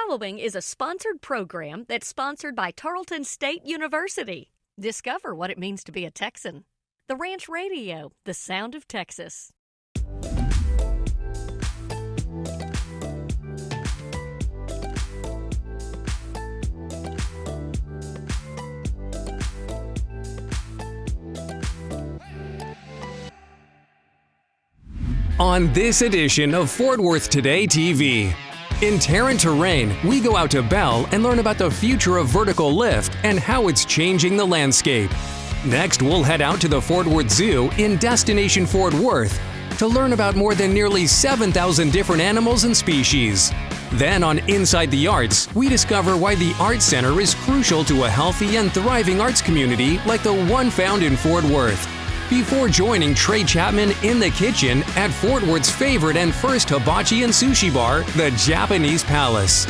following is a sponsored program that's sponsored by Tarleton State University. Discover what it means to be a Texan. The Ranch Radio, the sound of Texas. On this edition of Fort Worth Today TV. In Terran Terrain, we go out to Bell and learn about the future of vertical lift and how it's changing the landscape. Next, we'll head out to the Fort Worth Zoo in Destination Fort Worth to learn about more than nearly 7,000 different animals and species. Then on Inside the Arts, we discover why the Arts Center is crucial to a healthy and thriving arts community like the one found in Fort Worth. Before joining Trey Chapman in the kitchen at Fort Worth's favorite and first hibachi and sushi bar, the Japanese Palace.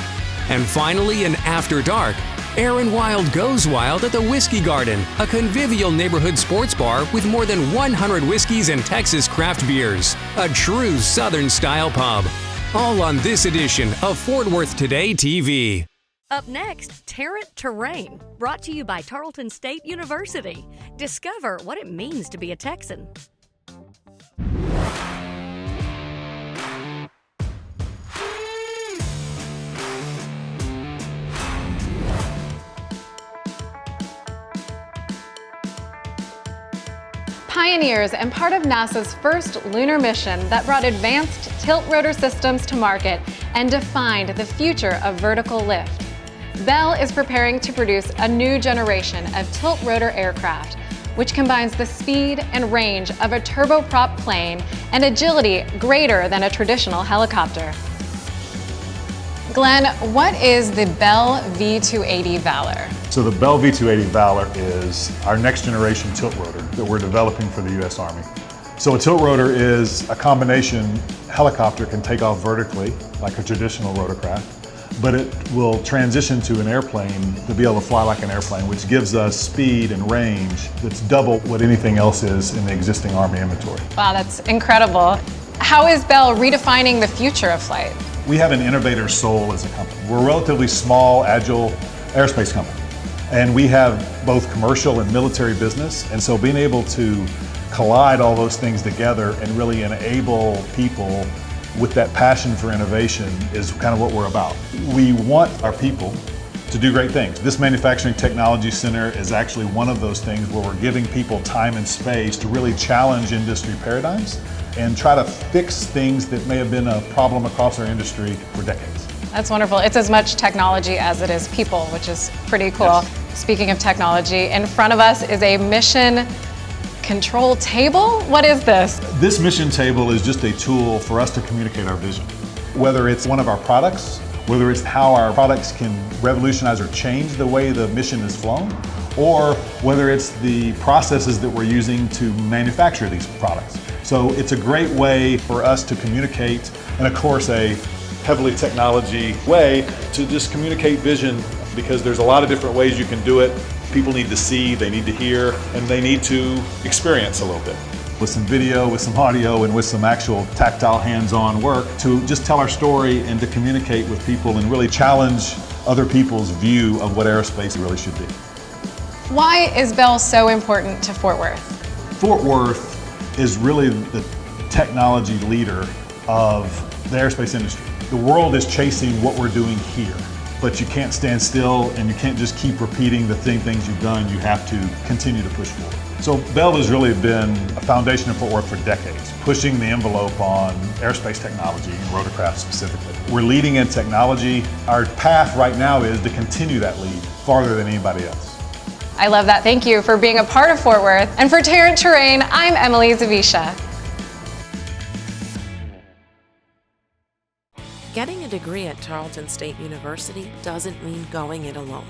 And finally, in After Dark, Erin Wilde goes wild at the Whiskey Garden, a convivial neighborhood sports bar with more than 100 whiskeys and Texas craft beers. A true Southern-style pub. All on this edition of Fort Worth Today TV. Up next, Terran Terrain, brought to you by Tarleton State University. Discover what it means to be a Texan. Pioneers and part of NASA's first lunar mission that brought advanced tilt rotor systems to market and defined the future of vertical lift. Bell is preparing to produce a new generation of tilt rotor aircraft, which combines the speed and range of a turboprop plane and agility greater than a traditional helicopter. Glenn, what is the Bell V280 Valor? So the Bell V280 Valor is our next generation tilt rotor that we're developing for the U.S. Army. So a tilt rotor is a combination helicopter can take off vertically like a traditional rotorcraft, but it will transition to an airplane to be able to fly like an airplane, which gives us speed and range that's double what anything else is in the existing Army inventory. Wow, that's incredible. How is Bell redefining the future of flight? We have an innovator soul as a company. We're a relatively small, agile aerospace company, and we have both commercial and military business, and so being able to collide all those things together and really enable people with that passion for innovation is kind of what we're about. We want our people to do great things. This Manufacturing Technology Center is actually one of those things where we're giving people time and space to really challenge industry paradigms and try to fix things that may have been a problem across our industry for decades. That's wonderful. It's as much technology as it is people, which is pretty cool. Yes. Speaking of technology, in front of us is a mission control table? What is this? This mission table is just a tool for us to communicate our vision. Whether it's one of our products, whether it's how our products can revolutionize or change the way the mission is flown, or whether it's the processes that we're using to manufacture these products. So it's a great way for us to communicate, and of course a heavily technology way to just communicate vision, because there's a lot of different ways you can do it. People need to see, they need to hear, and they need to experience a little bit. With some video, with some audio, and with some actual tactile hands-on work to just tell our story and to communicate with people and really challenge other people's view of what aerospace really should be. Why is Bell so important to Fort Worth? Fort Worth is really the technology leader of the aerospace industry. The world is chasing what we're doing here. But you can't stand still and you can't just keep repeating the same things you've done. You have to continue to push forward. So Bell has really been a foundation of Fort Worth for decades, pushing the envelope on aerospace technology and rotorcraft specifically. We're leading in technology. Our path right now is to continue that lead farther than anybody else. I love that. Thank you for being a part of Fort Worth. And for Terran Terrain, I'm Emily Zavisha. Getting a degree at Tarleton State University doesn't mean going it alone.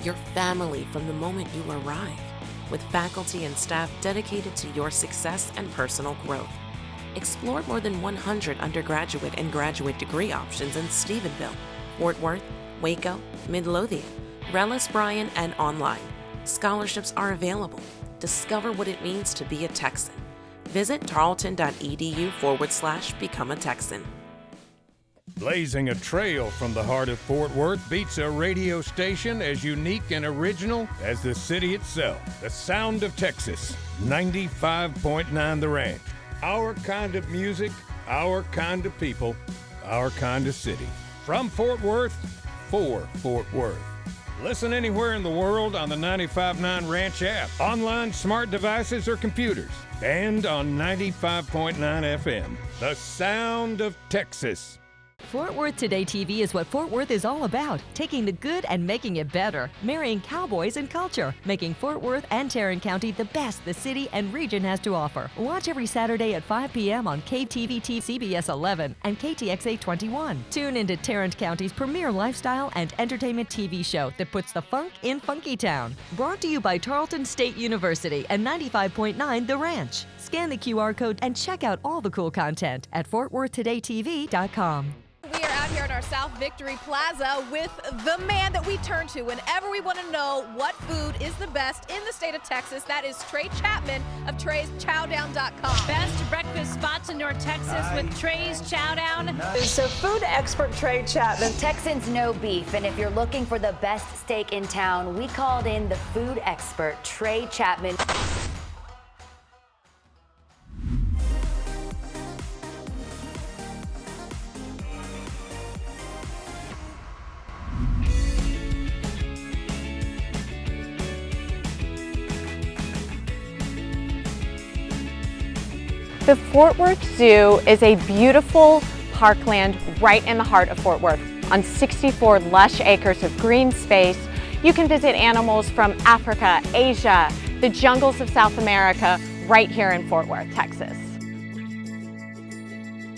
You're family from the moment you arrive, with faculty and staff dedicated to your success and personal growth. Explore more than 100 undergraduate and graduate degree options in Stephenville, Fort Worth, Waco, Midlothian, Rellis Bryan, and online. Scholarships are available. Discover what it means to be a Texan. Visit tarleton.edu/become a Texan. Blazing a trail from the heart of Fort Worth beats a radio station as unique and original as the city itself. The sound of Texas, 95.9 The Ranch. Our kind of music, our kind of people, our kind of city. From Fort Worth, for Fort Worth. Listen anywhere in the world on the 95.9 Ranch app, online smart devices or computers, and on 95.9 FM. The sound of Texas. Fort Worth Today TV is what Fort Worth is all about, taking the good and making it better, marrying cowboys and culture, making Fort Worth and Tarrant County the best the city and region has to offer. Watch every Saturday at 5 p.m. on KTVT CBS 11 and KTXA 21. Tune into Tarrant County's premier lifestyle and entertainment TV show that puts the funk in Funky Town. Brought to you by Tarleton State University and 95.9 The Ranch. Scan the QR code and check out all the cool content at FortWorthTodayTV.com. We are out here in our South Victory Plaza with the man that we turn to whenever we want to know what food is the best in the state of Texas. That is Trey Chapman of Trey'sChowdown.com. Best breakfast spots in North Texas with Trey's Chowdown. So food expert Trey Chapman. Texans know beef, and if you're looking for the best steak in town, we called in the food expert Trey Chapman. The Fort Worth Zoo is a beautiful parkland right in the heart of Fort Worth. On 64 lush acres of green space, you can visit animals from Africa, Asia, the jungles of South America, right here in Fort Worth, Texas.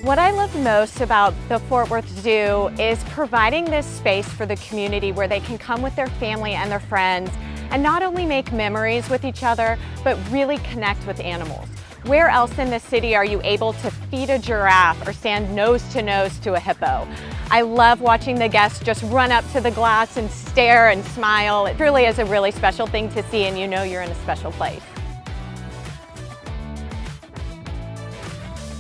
What I love most about the Fort Worth Zoo is providing this space for the community where they can come with their family and their friends and not only make memories with each other, but really connect with animals. Where else in the city are you able to feed a giraffe or stand nose to a hippo? I love watching the guests just run up to the glass and stare and smile. It really is a really special thing to see, and you know you're in a special place.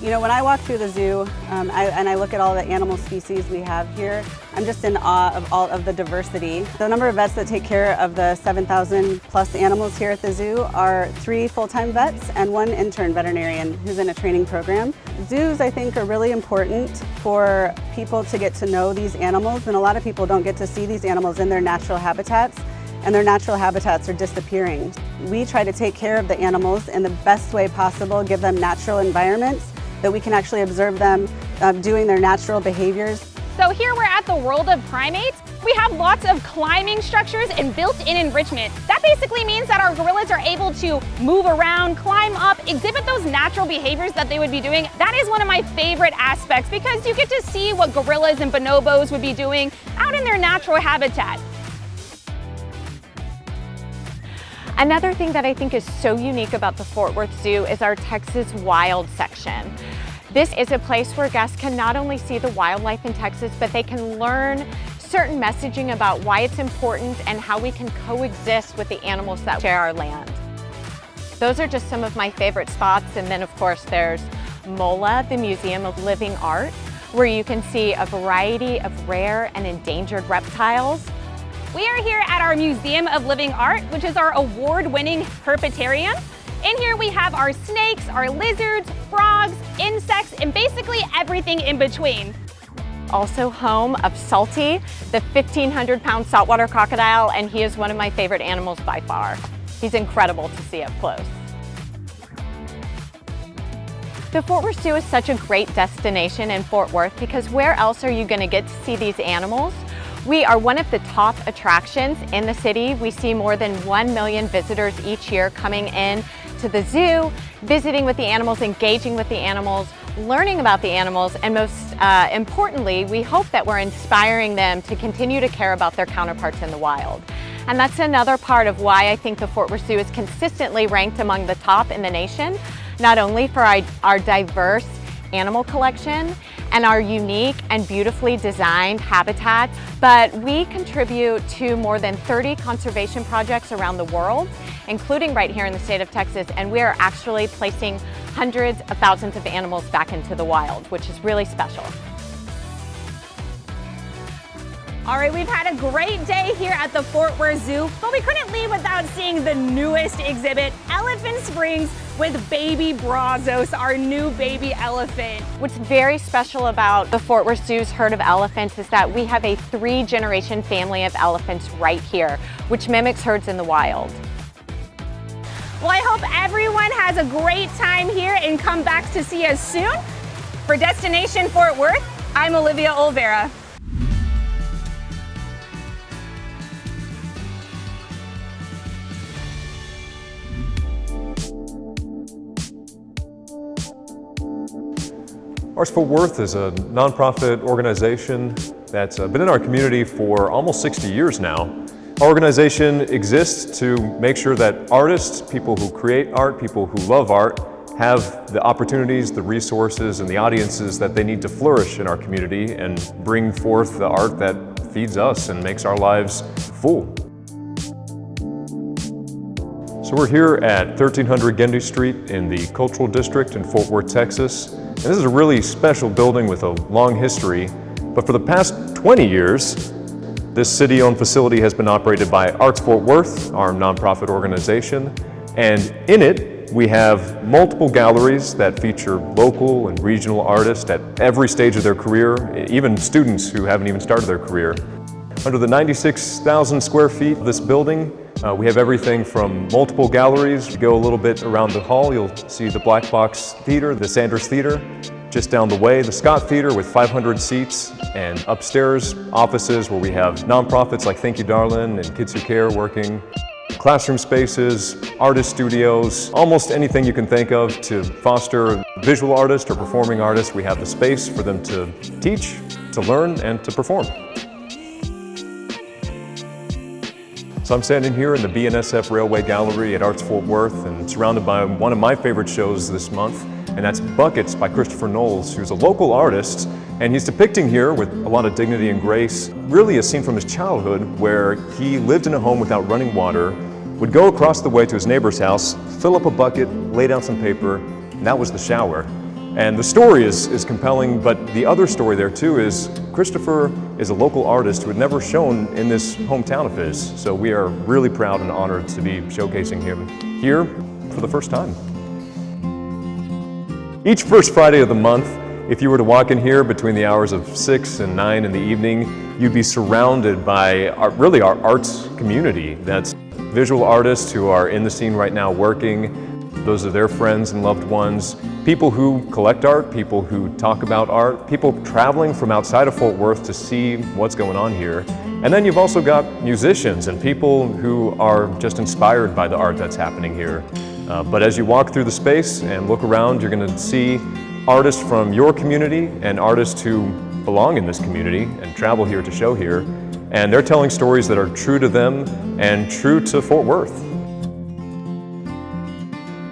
You know, when I walk through the zoo and I look at all the animal species we have here, I'm just in awe of all of the diversity. The number of vets that take care of the 7,000 plus animals here at the zoo are 3 full-time vets and 1 intern veterinarian who's in a training program. Zoos, I think, are really important for people to get to know these animals, and a lot of people don't get to see these animals in their natural habitats, and their natural habitats are disappearing. We try to take care of the animals in the best way possible, give them natural environments that we can actually observe them doing their natural behaviors. So here we're at the World of Primates. We have lots of climbing structures and built-in enrichment. That basically means that our gorillas are able to move around, climb up, exhibit those natural behaviors that they would be doing. That is one of my favorite aspects because you get to see what gorillas and bonobos would be doing out in their natural habitat. Another thing that I think is so unique about the Fort Worth Zoo is our Texas Wild section. This is a place where guests can not only see the wildlife in Texas, but they can learn certain messaging about why it's important and how we can coexist with the animals that share our land. Those are just some of my favorite spots. And then of course there's MOLA, the Museum of Living Art, where you can see a variety of rare and endangered reptiles. We are here at our Museum of Living Art, which is our award-winning herpetarium. In here we have our snakes, our lizards, frogs, insects, and basically everything in between. Also home of Salty, the 1,500-pound saltwater crocodile, and he is one of my favorite animals by far. He's incredible to see up close. The Fort Worth Zoo is such a great destination in Fort Worth because where else are you going to get to see these animals? We are one of the top attractions in the city. We see more than 1 million visitors each year coming in to the zoo, visiting with the animals, engaging with the animals, learning about the animals, and most importantly, we hope that we're inspiring them to continue to care about their counterparts in the wild. And that's another part of why I think the Fort Worth Zoo is consistently ranked among the top in the nation, not only for our diverse animal collection and our unique and beautifully designed habitat, but we contribute to more than 30 conservation projects around the world, including right here in the state of Texas, and we are actually placing hundreds of thousands of animals back into the wild, which is really special. All right, we've had a great day here at the Fort Worth Zoo, but we couldn't leave without seeing the newest exhibit, Elephant Springs with baby Brazos, our new baby elephant. What's very special about the Fort Worth Zoo's herd of elephants is that we have a 3-generation family of elephants right here, which mimics herds in the wild. Well, I hope everyone has a great time here and come back to see us soon. For Destination Fort Worth, I'm Olivia Olvera. Arts Fort Worth is a nonprofit organization that's been in our community for almost 60 years now. Our organization exists to make sure that artists, people who create art, people who love art, have the opportunities, the resources, and the audiences that they need to flourish in our community and bring forth the art that feeds us and makes our lives full. So we're here at 1300 Gendy Street in the Cultural District in Fort Worth, Texas. And this is a really special building with a long history. But for the past 20 years, this city-owned facility has been operated by Arts Fort Worth, our nonprofit organization. And in it, we have multiple galleries that feature local and regional artists at every stage of their career, even students who haven't even started their career. Under the 96,000 square feet of this building, we have everything from multiple galleries. You go a little bit around the hall, you'll see the Black Box Theater, the Sanders Theater. Just down the way, the Scott Theater with 500 seats, and upstairs offices where we have nonprofits like Thank You Darlin' and Kids Who Care working. Classroom spaces, artist studios, almost anything you can think of to foster visual artists or performing artists. We have the space for them to teach, to learn, and to perform. So I'm standing here in the BNSF Railway Gallery at Arts Fort Worth and surrounded by one of my favorite shows this month, and that's Buckets by Christopher Knowles, who's a local artist, and he's depicting here with a lot of dignity and grace, really a scene from his childhood where he lived in a home without running water, would go across the way to his neighbor's house, fill up a bucket, lay down some paper, and that was the shower. And the story is compelling, but the other story there too is Christopher is a local artist who had never shown in this hometown of his. So we are really proud and honored to be showcasing him here for the first time. Each first Friday of the month, if you were to walk in here between the hours of 6 and 9 in the evening, you'd be surrounded by really our arts community. That's visual artists who are in the scene right now working. Those are their friends and loved ones. People who collect art, people who talk about art, people traveling from outside of Fort Worth to see what's going on here. And then you've also got musicians and people who are just inspired by the art that's happening here. But as you walk through the space and look around, you're going to see artists from your community and artists who belong in this community and travel here to show here. And they're telling stories that are true to them and true to Fort Worth.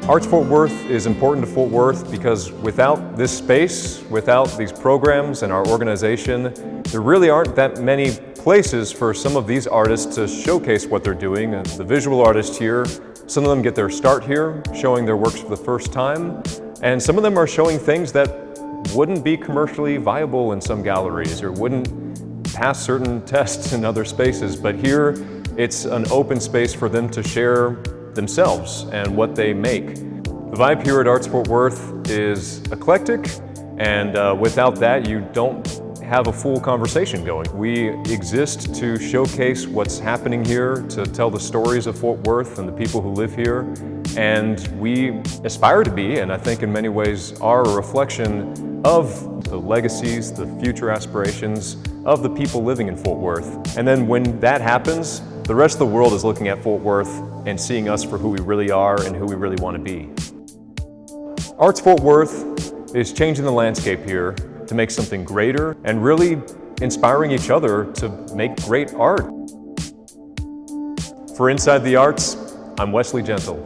Arts Fort Worth is important to Fort Worth because without this space, without these programs and our organization, there really aren't that many places for some of these artists to showcase what they're doing. And the visual artists here, some of them get their start here, showing their works for the first time, and some of them are showing things that wouldn't be commercially viable in some galleries or wouldn't pass certain tests in other spaces. But here, it's an open space for them to share themselves and what they make. The vibe here at Arts Fort Worth is eclectic, and without that you don't have a full conversation going. We exist to showcase what's happening here, to tell the stories of Fort Worth and the people who live here, and we aspire to be, and I think in many ways are, a reflection of the legacies, the future aspirations of the people living in Fort Worth. And then when that happens, the rest of the world is looking at Fort Worth and seeing us for who we really are and who we really want to be. Arts Fort Worth is changing the landscape here to make something greater and really inspiring each other to make great art. For Inside the Arts, I'm Wesley Gentle.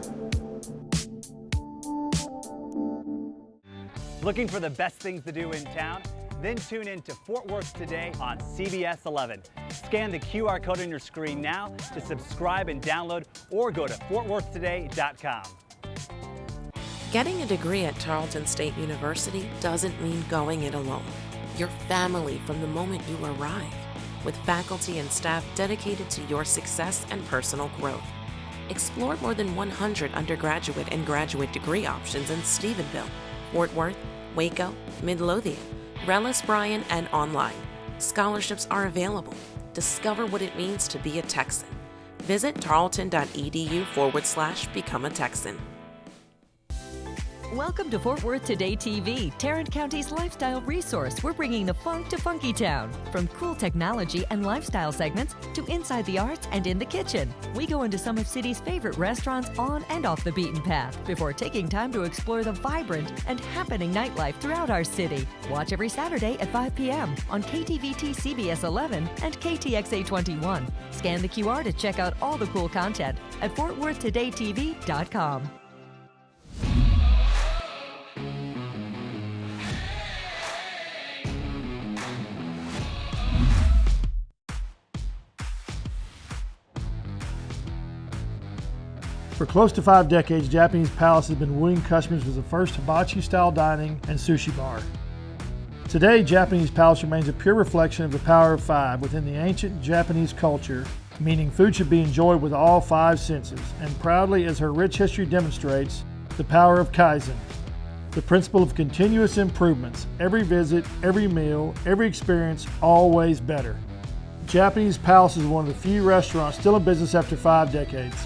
Looking for the best things to do in town? Then tune in to Fort Worth Today on CBS 11. Scan the QR code on your screen now to subscribe and download, or go to fortworthtoday.com. Getting a degree at Tarleton State University doesn't mean going it alone. Your family from the moment you arrive. with faculty and staff dedicated to your success and personal growth. Explore more than 100 undergraduate and graduate degree options in Stephenville, Fort Worth, Waco, Midlothian, Rellis Bryan, and online. Scholarships are available. Discover what it means to be a Texan. Visit tarleton.edu/become a Texan. Welcome to Fort Worth Today TV, Tarrant County's lifestyle resource. We're bringing the funk to Funky Town. From cool technology and lifestyle segments to inside the arts and in the kitchen. We go into some of city's favorite restaurants on and off the beaten path before taking time to explore the vibrant and happening nightlife throughout our city. Watch every Saturday at 5 p.m. on KTVT CBS 11 and KTXA 21. Scan the QR to check out all the cool content at FortWorthTodayTV.com. For close to 5 decades, Japanese Palace has been wooing customers with the first hibachi-style dining and sushi bar. Today, Japanese Palace remains a pure reflection of the power of 5 within the ancient Japanese culture, meaning food should be enjoyed with all 5 senses, and proudly, as her rich history demonstrates, the power of Kaizen, the principle of continuous improvements, every visit, every meal, every experience, always better. Japanese Palace is one of the few restaurants still in business after 5 decades.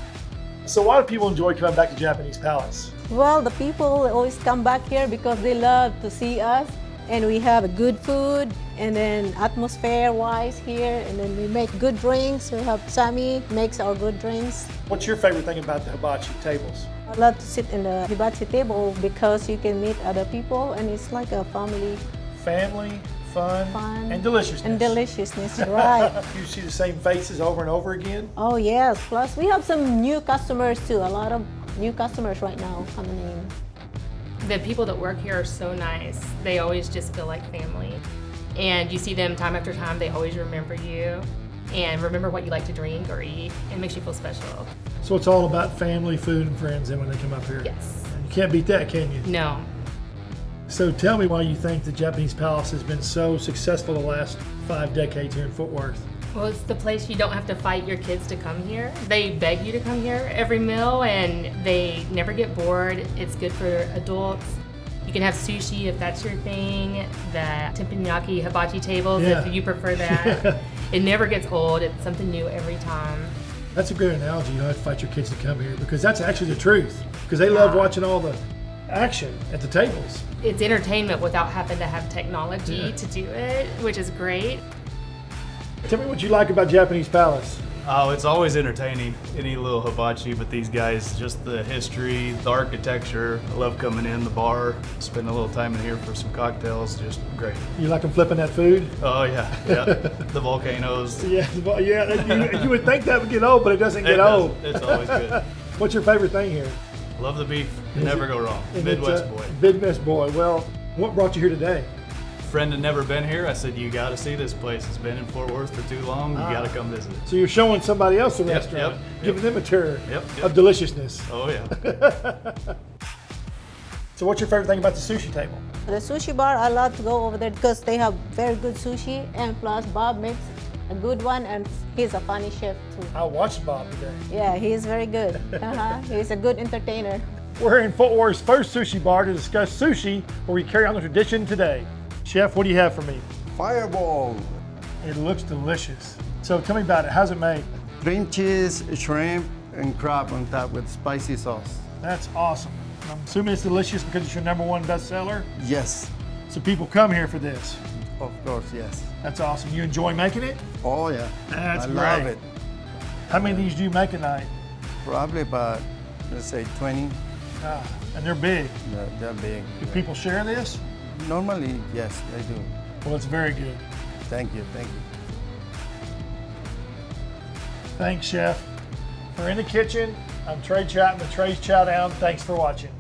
So why do people enjoy coming back to Japanese Palace? Well, the people always come back here because they love to see us, and we have good food, and then atmosphere-wise here, and then we make good drinks. We have Sammy makes our good drinks. What's your favorite thing about the hibachi tables? I love to sit in the hibachi table because you can meet other people, and it's like a family. Family, fun, and deliciousness. And deliciousness, right. You see the same faces over and over again? Oh yes, plus we have some new customers too. A lot of new customers right now coming in. The people that work here are so nice. They always just feel like family. And you see them time after time, they always remember you and remember what you like to drink or eat. It makes you feel special. So it's all about family, food, and friends and when they come up here? Yes. And you can't beat that, can you? No. So tell me why you think the Japanese Palace has been so successful the last 5 decades here in Fort Worth. Well, it's the place you don't have to fight your kids to come here. They beg you to come here every meal and they never get bored. It's good for adults. You can have sushi if that's your thing, the teppanyaki hibachi tables if you prefer that. It never gets old. It's something new every time. That's a good analogy. You don't have to fight your kids to come here because that's actually the truth. Because they love watching all the action at the tables. It's entertainment without having to have technology to do it, which is great. Tell me what you like about Japanese Palace. Oh, it's always entertaining, any little hibachi, but these guys, just the history, the architecture. I love coming in the bar, spend a little time in here for some cocktails, just great. You like them flipping that food? Oh yeah. The volcanoes. You would think that would get old, but it doesn't get old. It's always good. What's your favorite thing here? Love the beef, never go wrong. Midwest boy. Midwest boy. Well, what brought you here today? Friend had never been here. I said, you got to see this place. It's been in Fort Worth for too long. You got to come visit. So you're showing somebody else the restaurant, giving them a tour of deliciousness. Oh yeah. So what's your favorite thing about the sushi table? The sushi bar, I love to go over there because they have very good sushi, and plus Bob makes a good one, and he's a funny chef too. I watched Bob today. Yeah, he's very good. He's a good entertainer. We're in Fort Worth's first sushi bar to discuss sushi, where we carry on the tradition today. Chef, what do you have for me? Fireball. It looks delicious. So tell me about it. How's it made? Cream cheese, shrimp, and crab on top with spicy sauce. That's awesome. I'm assuming it's delicious because it's your #1 bestseller? Yes. So people come here for this? Of course, yes. That's awesome. You enjoy making it? Oh yeah. That's great. I love it. How many of these do you make a night? Probably about, let's say, 20. And they're big? They're big. Do people share this? Normally, yes, I do. Well, it's very good. Thank you, thank you. Thanks, Chef. For In the Kitchen, I'm Trey Chapman with Trey's Chowdown. Thanks for watching.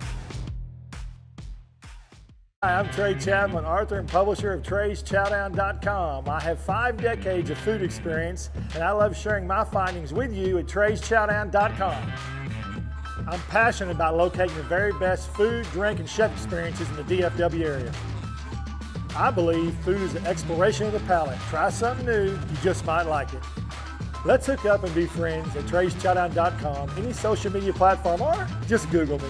Hi, I'm Trey Chapman, author and publisher of TreysChowdown.com. I have 5 decades of food experience, and I love sharing my findings with you at TreysChowdown.com. I'm passionate about locating the very best food, drink, and chef experiences in the DFW area. I believe food is an exploration of the palate. Try something new, you just might like it. Let's hook up and be friends at treyschowdown.com, any social media platform, or just Google me.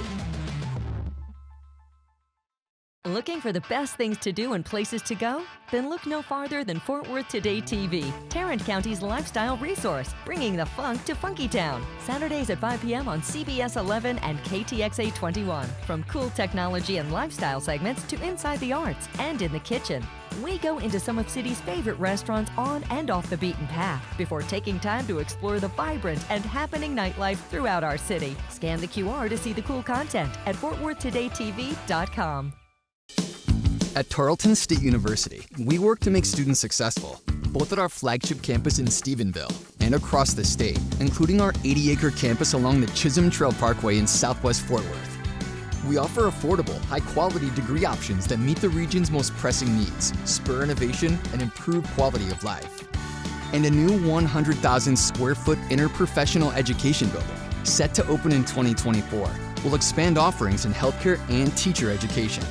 Looking for the best things to do and places to go? Then look no farther than Fort Worth Today TV, Tarrant County's lifestyle resource, bringing the funk to Funkytown. Saturdays at 5 p.m. on CBS 11 and KTXA 21. From cool technology and lifestyle segments to inside the arts and in the kitchen. We go into some of city's favorite restaurants on and off the beaten path before taking time to explore the vibrant and happening nightlife throughout our city. Scan the QR to see the cool content at FortWorthTodayTV.com. At Tarleton State University, we work to make students successful, both at our flagship campus in Stephenville and across the state, including our 80-acre campus along the Chisholm Trail Parkway in Southwest Fort Worth. We offer affordable, high-quality degree options that meet the region's most pressing needs, spur innovation, and improve quality of life. And a new 100,000 square foot interprofessional education building, set to open in 2024, will expand offerings in healthcare and teacher education.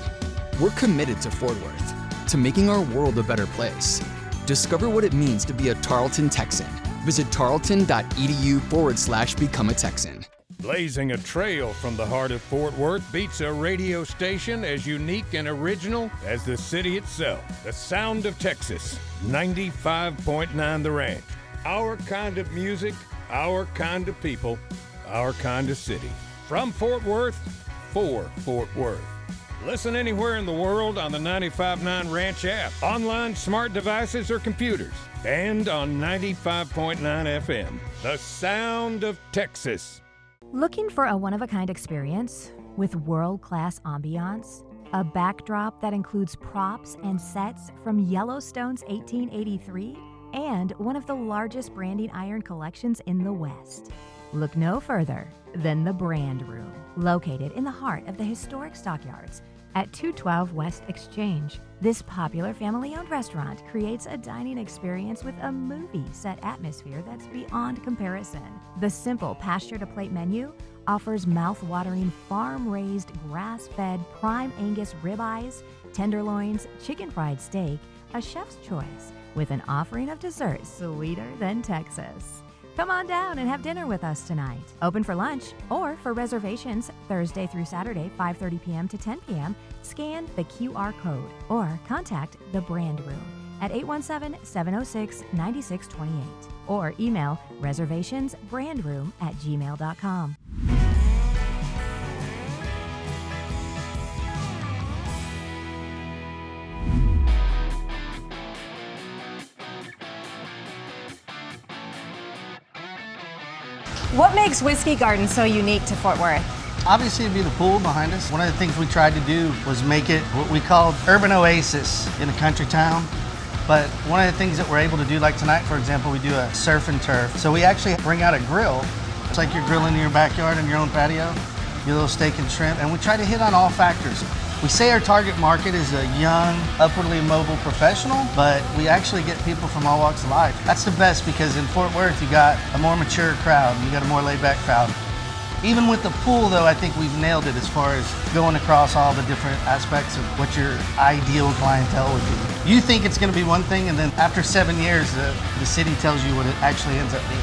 We're committed to Fort Worth, to making our world a better place. Discover what it means to be a Tarleton Texan. Visit tarleton.edu/become a Texan. Blazing a trail from the heart of Fort Worth beats a radio station as unique and original as the city itself. The sound of Texas, 95.9 The Ranch. Our kind of music, our kind of people, our kind of city. From Fort Worth, for Fort Worth. Listen anywhere in the world on the 95.9 Ranch app, online, smart devices, or computers, and on 95.9 FM. The sound of Texas. Looking for a one-of-a-kind experience with world-class ambiance? A backdrop that includes props and sets from Yellowstone's 1883 and one of the largest branding iron collections in the West. Look no further than the Brand Room, located in the heart of the historic Stockyards at 212 West Exchange. This popular family-owned restaurant creates a dining experience with a movie-set atmosphere that's beyond comparison. The simple pasture-to-plate menu offers mouth-watering farm-raised, grass-fed prime Angus ribeyes, tenderloins, chicken fried steak, a chef's choice, with an offering of desserts sweeter than Texas. Come on down and have dinner with us tonight. Open for lunch or for reservations Thursday through Saturday, 5:30 p.m. to 10 p.m. Scan the QR code or contact the Brand Room at 817-706-9628 or email reservationsbrandroom@gmail.com. What makes Whiskey Garden so unique to Fort Worth? Obviously, it'd be the pool behind us. One of the things we tried to do was make it what we called urban oasis in a country town. But one of the things that we're able to do, like tonight, for example, we do a surf and turf. So we actually bring out a grill. It's like you're grilling in your backyard in your own patio, your little steak and shrimp. And we try to hit on all factors. We say our target market is a young, upwardly mobile professional, but we actually get people from all walks of life. That's the best because in Fort Worth, you got a more mature crowd, you got a more laid-back crowd. Even with the pool, though, I think we've nailed it as far as going across all the different aspects of what your ideal clientele would be. You think it's going to be one thing, and then after 7 years, the city tells you what it actually ends up being.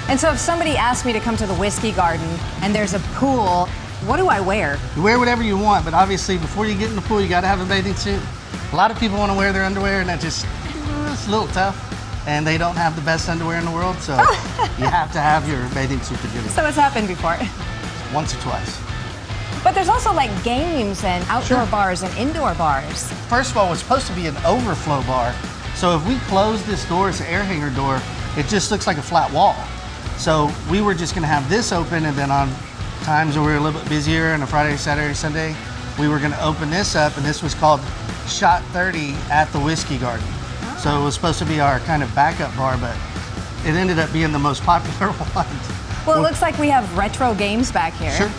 And so if somebody asked me to come to the Whiskey Garden and there's a pool, what do I wear? You wear whatever you want, but obviously before you get in the pool, you got to have a bathing suit. A lot of people want to wear their underwear, and it's a little tough. And they don't have the best underwear in the world, so you have to have your bathing suit to get it. So it's happened before? Once or twice. But there's also like games and outdoor bars and indoor bars. First of all, it's supposed to be an overflow bar. So if we close this door, it's an air hanger door, it just looks like a flat wall. So we were just gonna have this open, and then on times where we were a little bit busier on a Friday, Saturday, Sunday, we were gonna open this up, and this was called Shot 30 at the Whiskey Garden. So it was supposed to be our kind of backup bar, but it ended up being the most popular one. Well, it looks like we have retro games back here. Sure.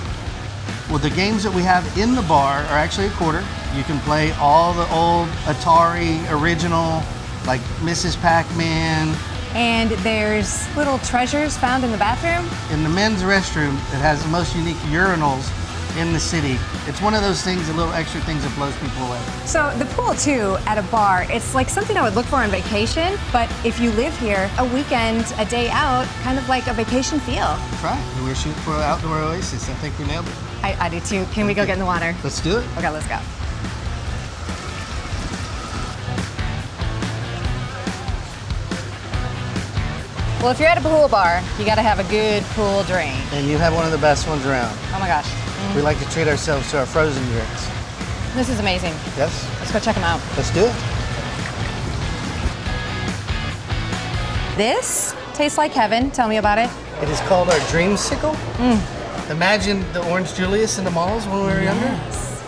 Well, the games that we have in the bar are actually a quarter. You can play all the old Atari original, like Mrs. Pac-Man. And there's little treasures found in the bathroom? In the men's restroom, it has the most unique urinals in the city. It's one of those things, the little extra things that blows people away. So the pool too at a bar, it's like something I would look for on vacation, but if you live here, a weekend, a day out, kind of like a vacation feel. That's right. We're shooting for an outdoor oasis. I think we nailed it. I do too. Can we go get in the water? Let's do it. Okay, let's go. Well, if you're at a pool bar, you gotta have a good pool drink. And you have one of the best ones around. Oh my gosh. We like to treat ourselves to our frozen drinks. This is amazing. Yes? Let's go check them out. Let's do it. This tastes like heaven. Tell me about it. It is called our Dreamsicle. Imagine the Orange Julius in the malls when we were younger.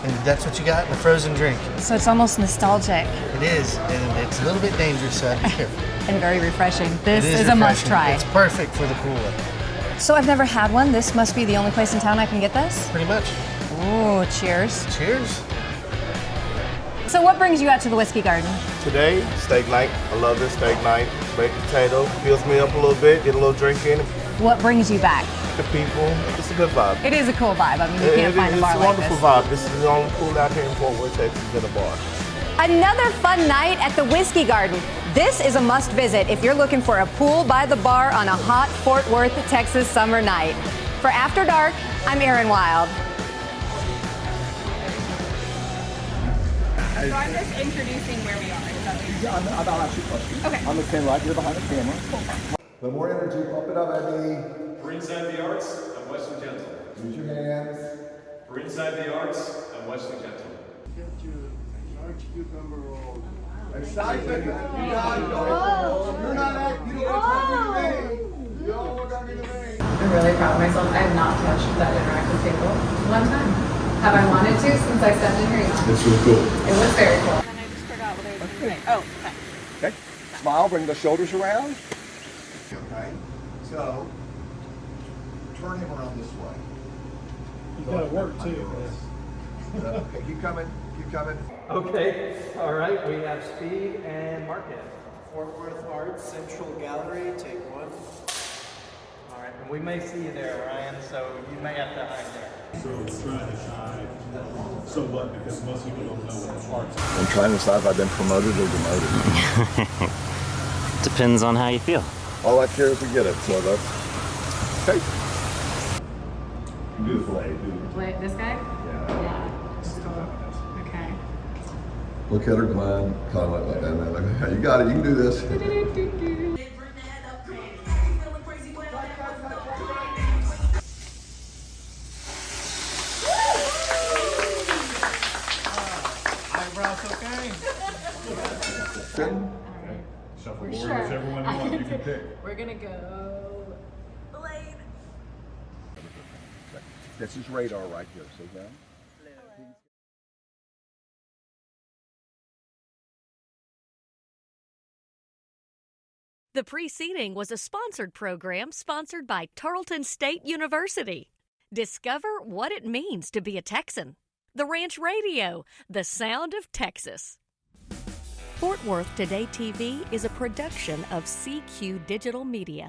And that's what you got in a frozen drink. So it's almost nostalgic. It is, and it's a little bit dangerous, so be careful. And very refreshing. This is refreshing. a must try. It's perfect for the pool. So I've never had one. This must be the only place in town I can get this? Pretty much. Ooh, cheers. Cheers. So what brings you out to the Whiskey Garden? Today, steak night. I love this steak night. Baked potato, fills me up a little bit, get a little drink in. What brings you back? The people, it's a good vibe. It is a cool vibe. I mean, you can't find a bar like this. It's a wonderful vibe. This is the only pool out here in Fort Worth, Texas, get a bar. Another fun night at the Whiskey Garden. This is a must visit if you're looking for a pool by the bar on a hot Fort Worth, Texas summer night. For After Dark, I'm Erin Wilde. So I'm just introducing where we are. Is that what you're doing? I'll ask you a question. Okay. I'm going to stand right here behind the camera. A little more energy, pump it up, Eddie. For Inside the Arts, I'm Wesley Gentle. Use your hands. For Inside the Arts, I'm Wesley Gentle. Get your large cucumber rolls. Excitement. You got it. You're not acting. You don't want to talk to me. You don't want to talk to me. I'm really proud of myself. I have not touched that interactive table one time. Have I wanted to since I stepped in here? Yeah. It's really cool. It was very cool. And I just forgot what I was going to say. Oh, okay. Okay. Smile. Bring the shoulders around. Okay. So turn him around this way. You gotta work too. Okay. Keep coming. Keep coming. Okay, all right, we have speed and market. Fort Worth Arts Central Gallery, take one. All right, and we may see you there, Ryan, so you may have to hide there. So it's trying to shine. So what? Because most people don't know what the arts are. I'm trying to decide if I've been promoted or demoted. Depends on how you feel. All I care is to get it, so that's okay. Do the fillet. Wait, this guy? Yeah. Okay. Look at her, Glenn. Kind of like that. You got it. You can do this. Eyebrows okay? Good. Shuffle For board, sure. whichever one you want, you can pick. We're gonna go Blade. That's his radar right here. See that? The preceding was a sponsored program sponsored by Tarleton State University. Discover what it means to be a Texan. The Ranch Radio, the sound of Texas. Fort Worth Today TV is a production of CQ Digital Media.